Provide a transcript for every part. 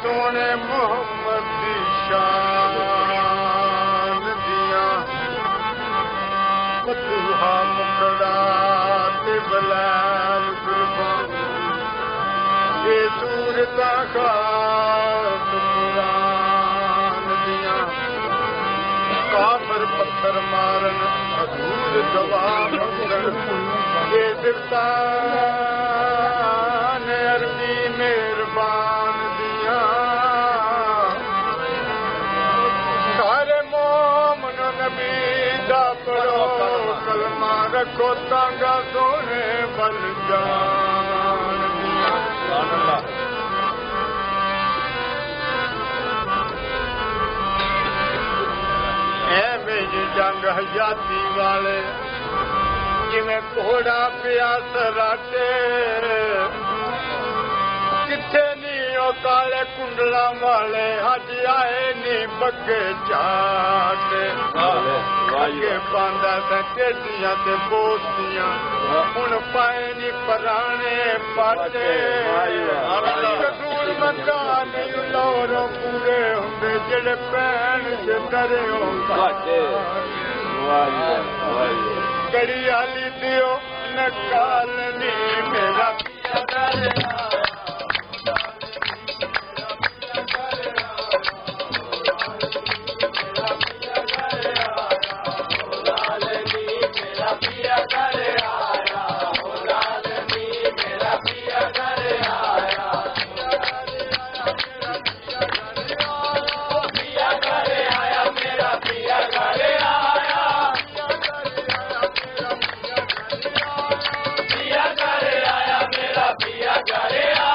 सोने मोहम्मद दी शान दिया फतूहा मुखड़ा ते बलाल कुर्बान ये सूरता खास कुरान दिया काफर पत्थर मारन हजूर जवाब ये सिरतान अरबी मेहरबान पढ़ो कलमा रखो तांगा सोने बल जान मेज जंग हयाती वाले जिमें घोड़ा पिया सराटे किथे नी ओ काले कुंडला वाले हज आए नी बगे चाटे अगे पांदा टेडियां ते बोसदियां हुण पाए नी पराने पाटे कसूर मंदा नहीं लोरों पूरे हुंदे जेड़े पैण दे डरे घाटे गड़ी आली दियो नकाल नी मेरा पिया करे पिया करे आया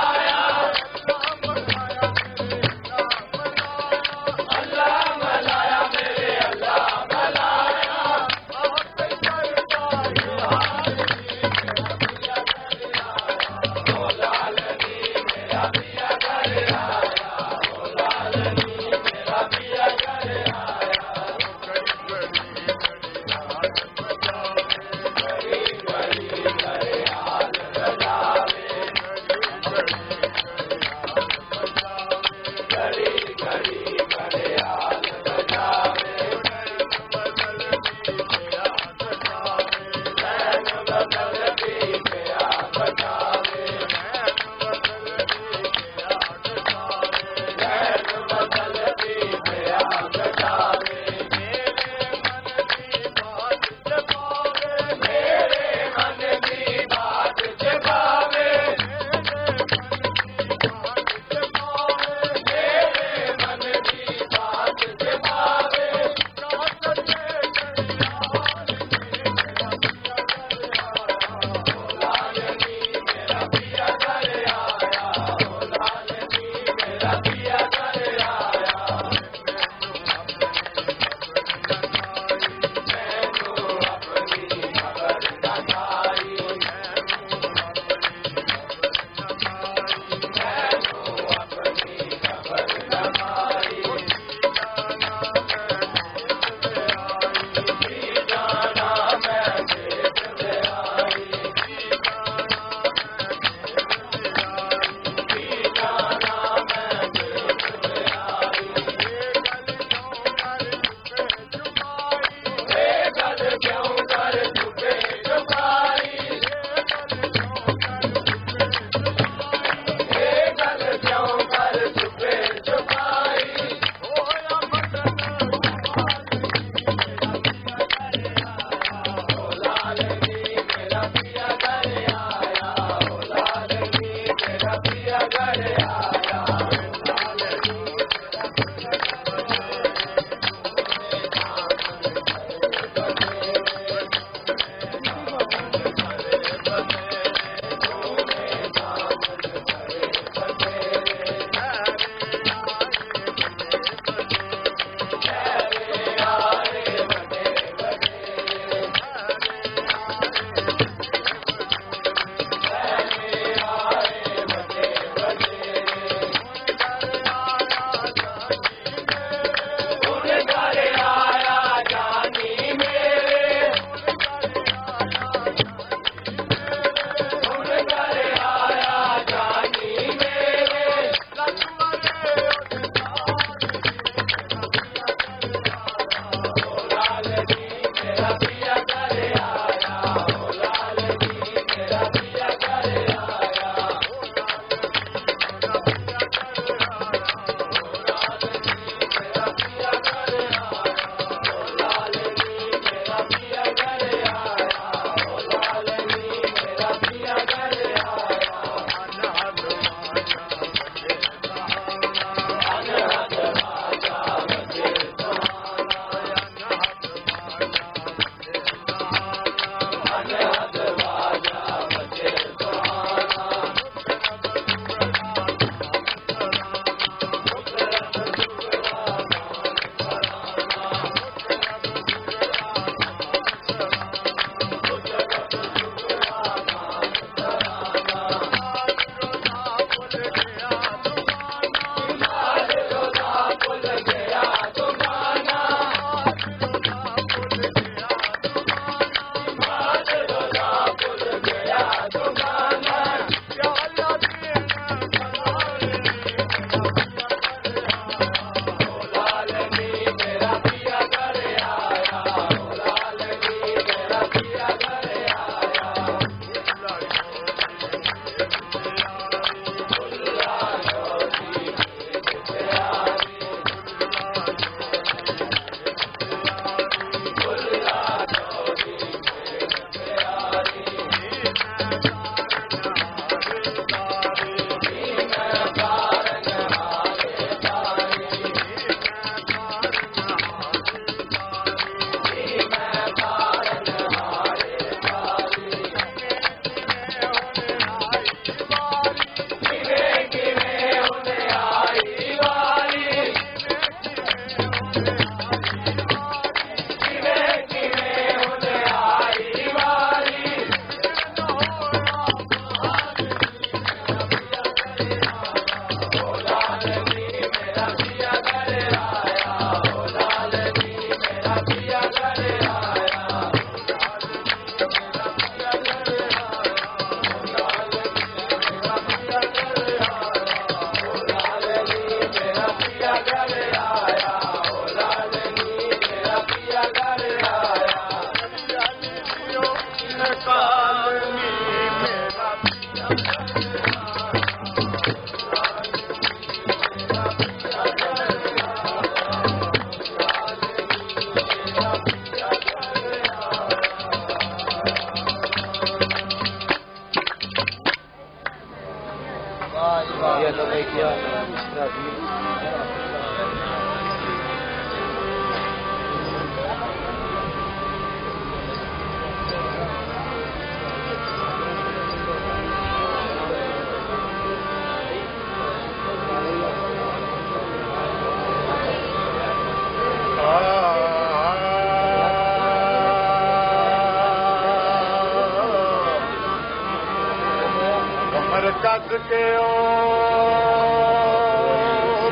कस के ओ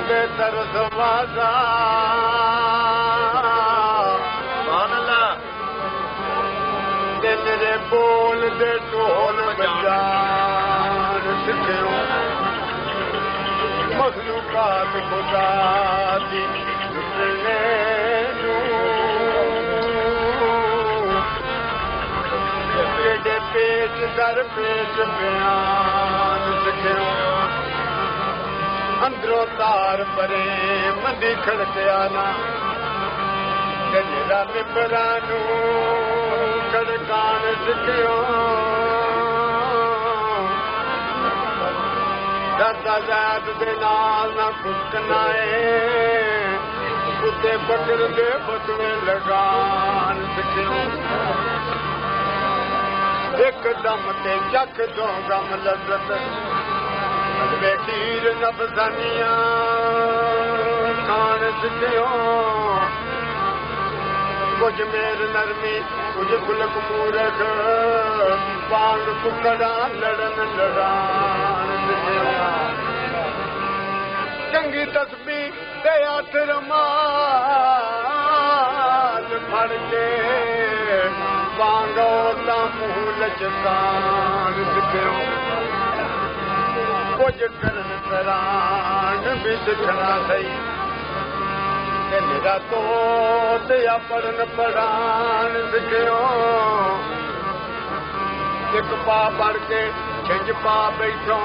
बेहतर समाजा मेरे बोल दे ढोल बजान सिखियो मखलूकात खुदा दी तेरे पेश दर पेश बयान सिखियो अंदरों तार परे मंदी खड़के आना तेरा मिबरानू खड़कान सिखियो दादा जाद दे नाल ना कुटना है कुत्ते बकर दे बतवे लगान सिखियो एक दम ते चख दो गम लज्जत खीर नफसानिया खान सिखियो कुछ मेर नरमी कुछ गुलक मूरख पांग कुकड़ा लड़न लड़ान सिखियो चंगी तस्बी ते हथ रमाल फड़ के पांगो ता मुंह लचकान सिखियो कुछ करन करान भी सिखना सही मेरा तो या पढ़न पढ़ान सिखियो एक पा पढ़ के छिंज पा बैठो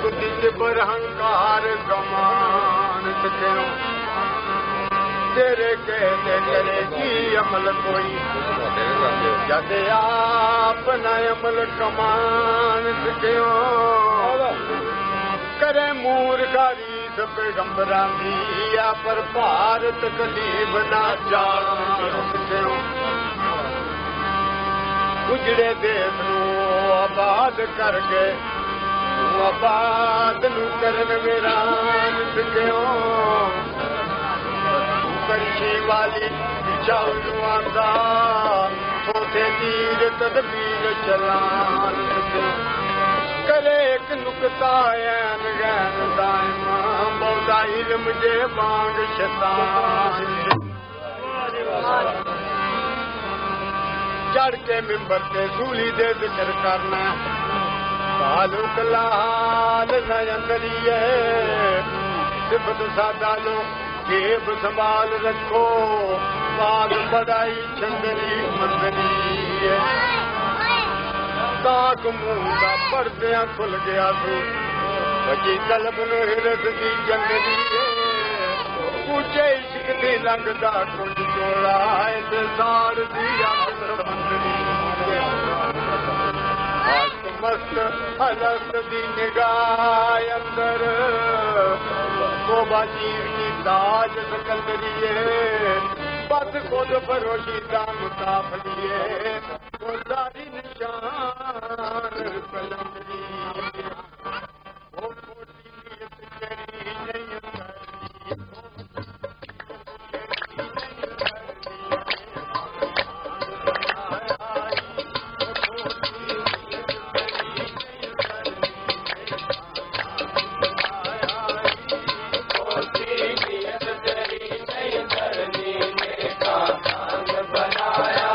बुद्धि से बरहंकार कमान सिखियो तेरे कहते करेगी अमल कोई जद आप न अमल कमान सिखियो करे मूर्खारी पैगंबरां दी या पर भारत कलीब ना जान सिखियो उजड़े देश नू आबाद करके आबाद नू करन वीरान सिखियो करशी वाली चालू आंदा छोटे तीर तदबीर चलान सिखियो करे एक नुकता ऐन गैन दाइमा मौला इल्म जे बांग शैतान चढ़ के मिंबर ते सूली दे जिक्र करना तालुक लाल नयंदरिए सिफत सादा लो जेब संभाल रखो बाग बड़ाई चंदरी मंदरी ताक मुंह का पर्दे खुल गया तू वजी कलब नु हिरस दी जंगली ऊंचे इश्क दी लगदा कुंज चोला ते साड़ दी अख मंदरी आश्क मस्त हलस दी निगाह अंदर तोबा जीव की ताज सकंदरिए बद खुद फरोशी का मुसाफिए गुजारी निशान कलंदरी वो मोटी नीयत करी नहीं बनाया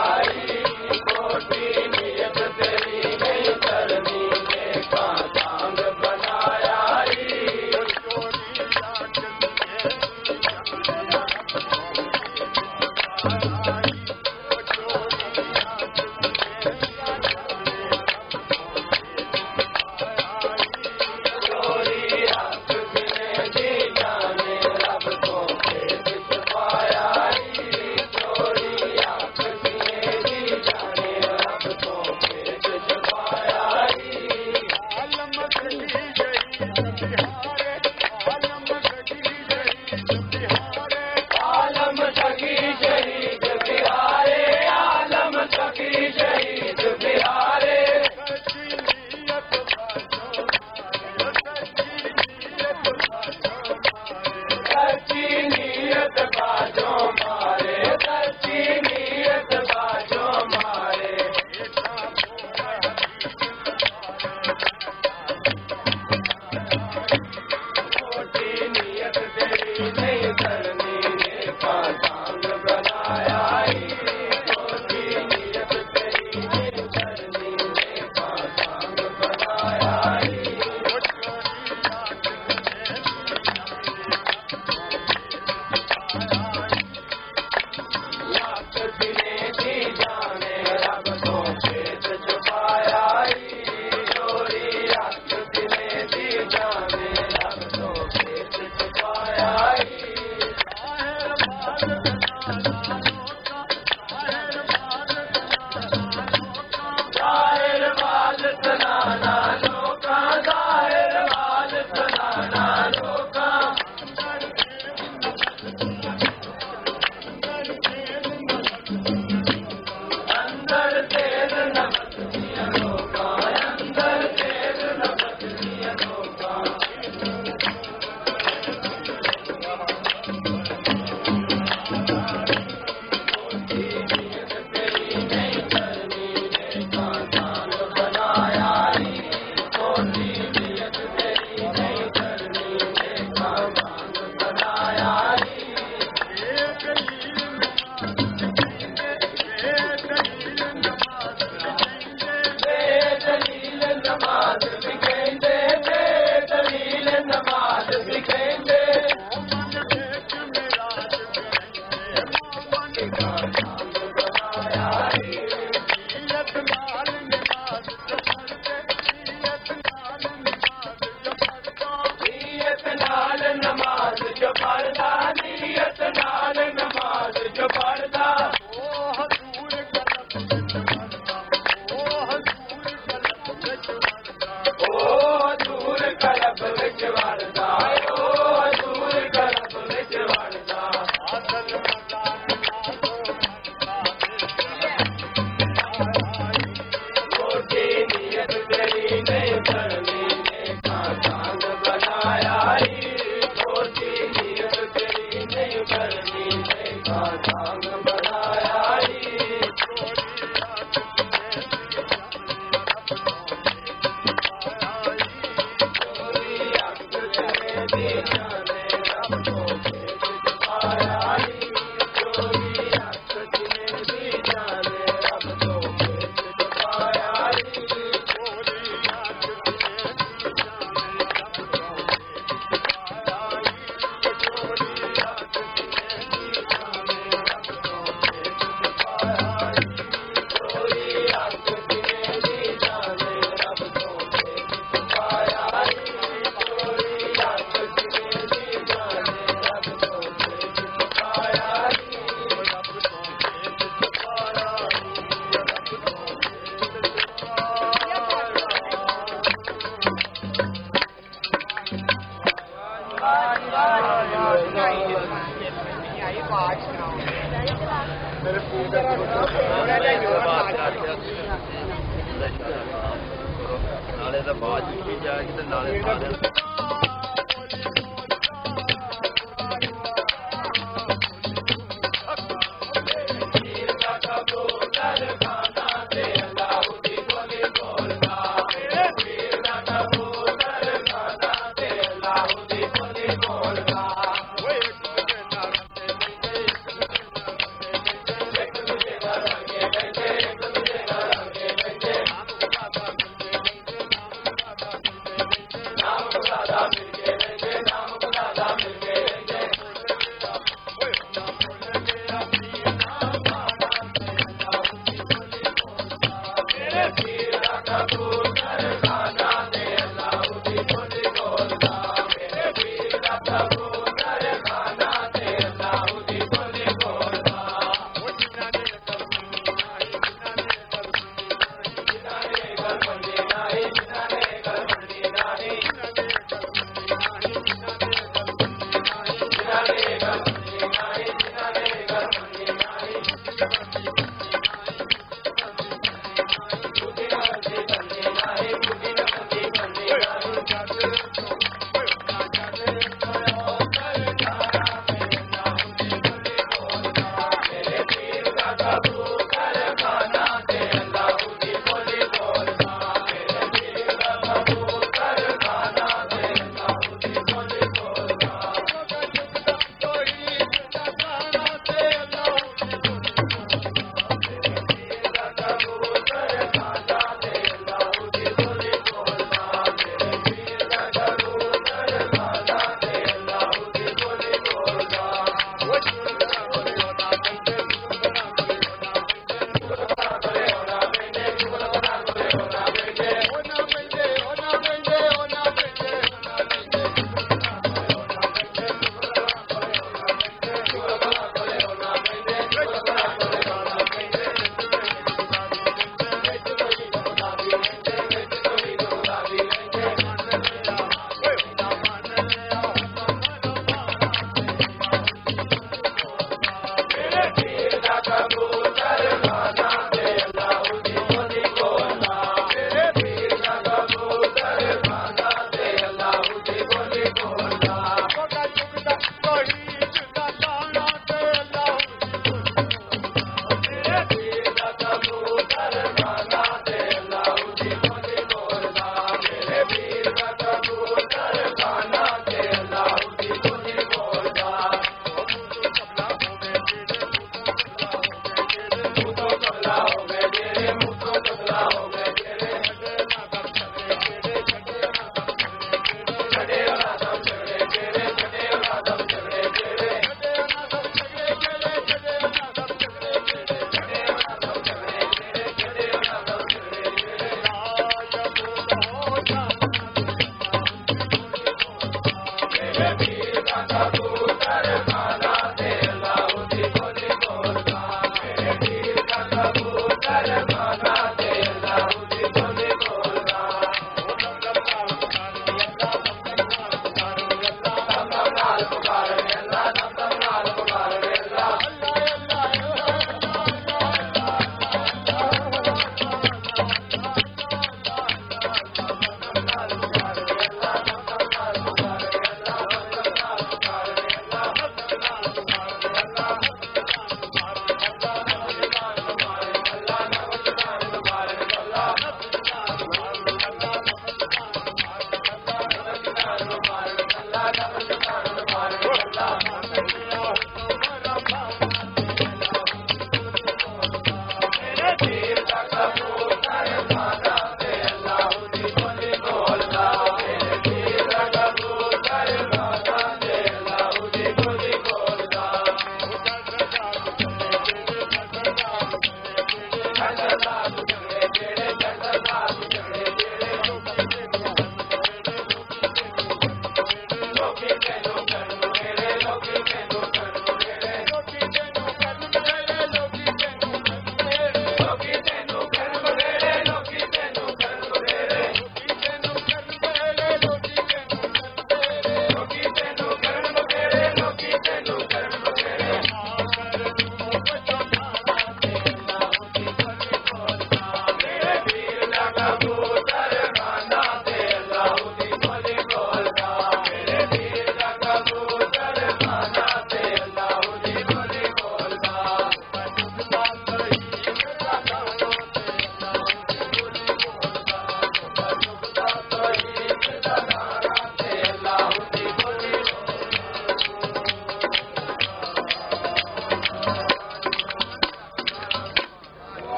ਨਾਲੇ ਦਾ ਬਾਅਦ ਕੀ ਜਾਏਗੀ ਤੇ ਨਾਲੇ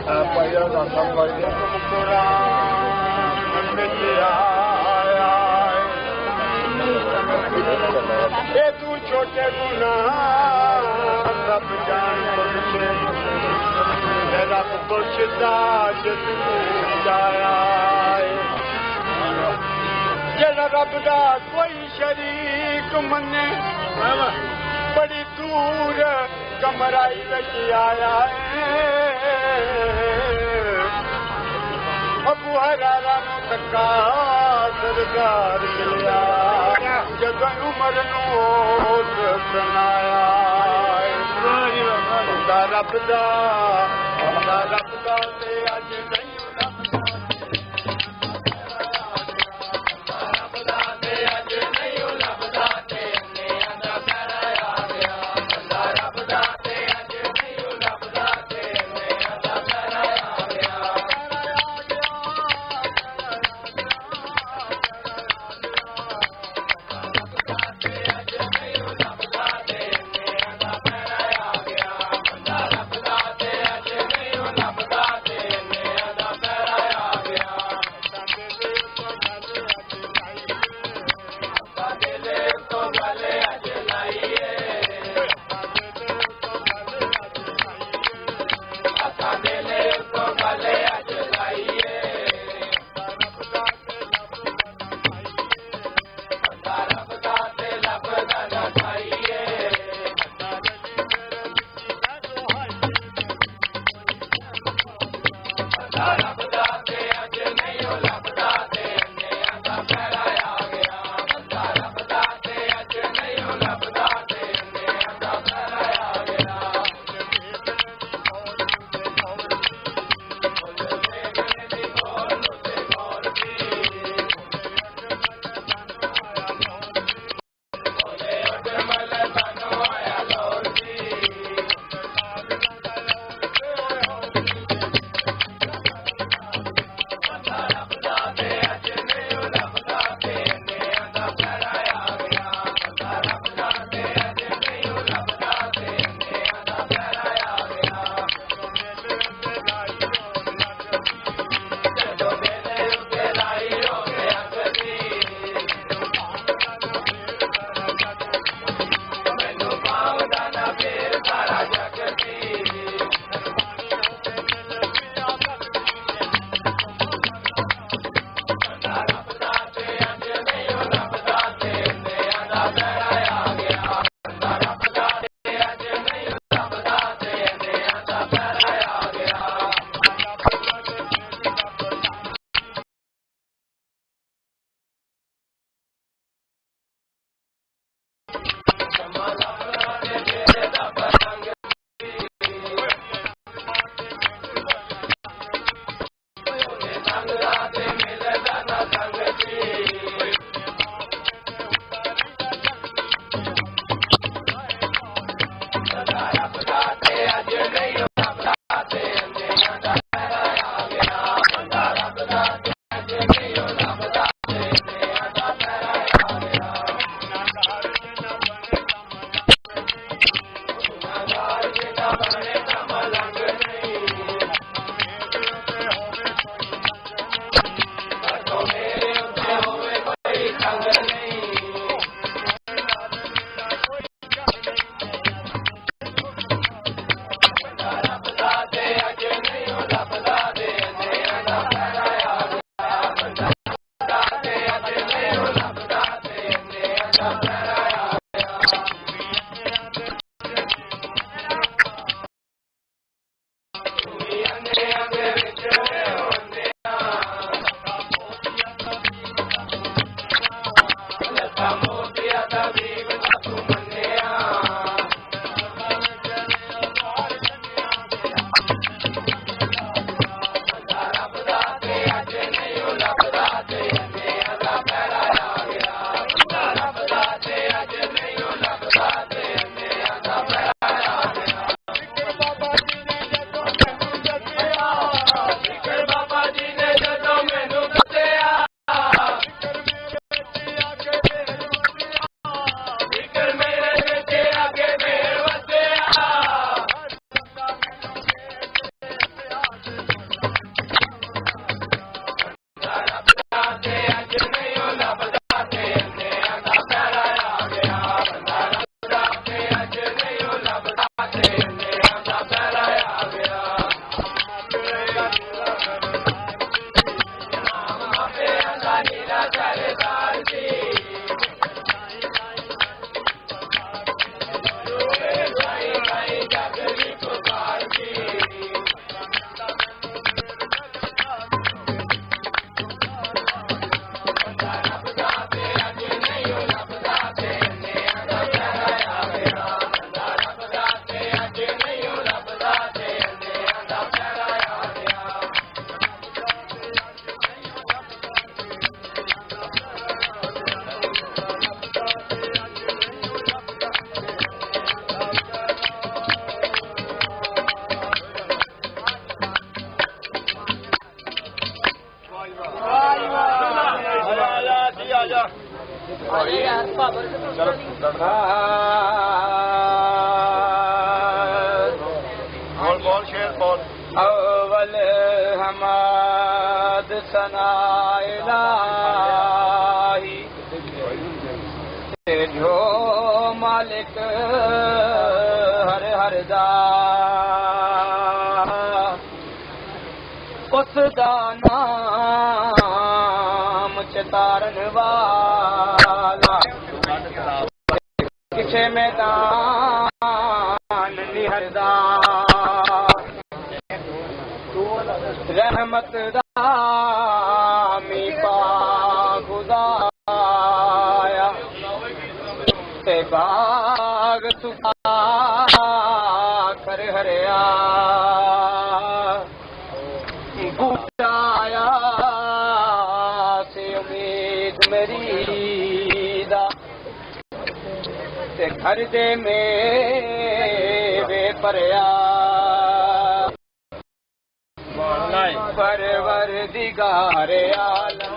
पाया का संबंध कुरान मिलिया ये तू छोटे गुनाह सब जान बख्शे रब बख्शदा जिस जाया जड़ा रब दा कोई शरीक मने बड़ी दूर कमराई विच आया अबू हरारा नूं धक्का सरदार मिलिया जदों उमर नूं सुनाया रब दा ते अज नहीं Radhe बोल बोल शेर बोल अव्वल हमाद सनाइलाही जो मालिक हर हर दा उस दा नाम चितारन वाला किसे मैदान निहरदा रहमत दा मी पा खुदाया ते बाग सुखा कर हरिया बूटाया से उम्मीद मेरी दा ते घर दे मेवे परया परवरदिगार आलम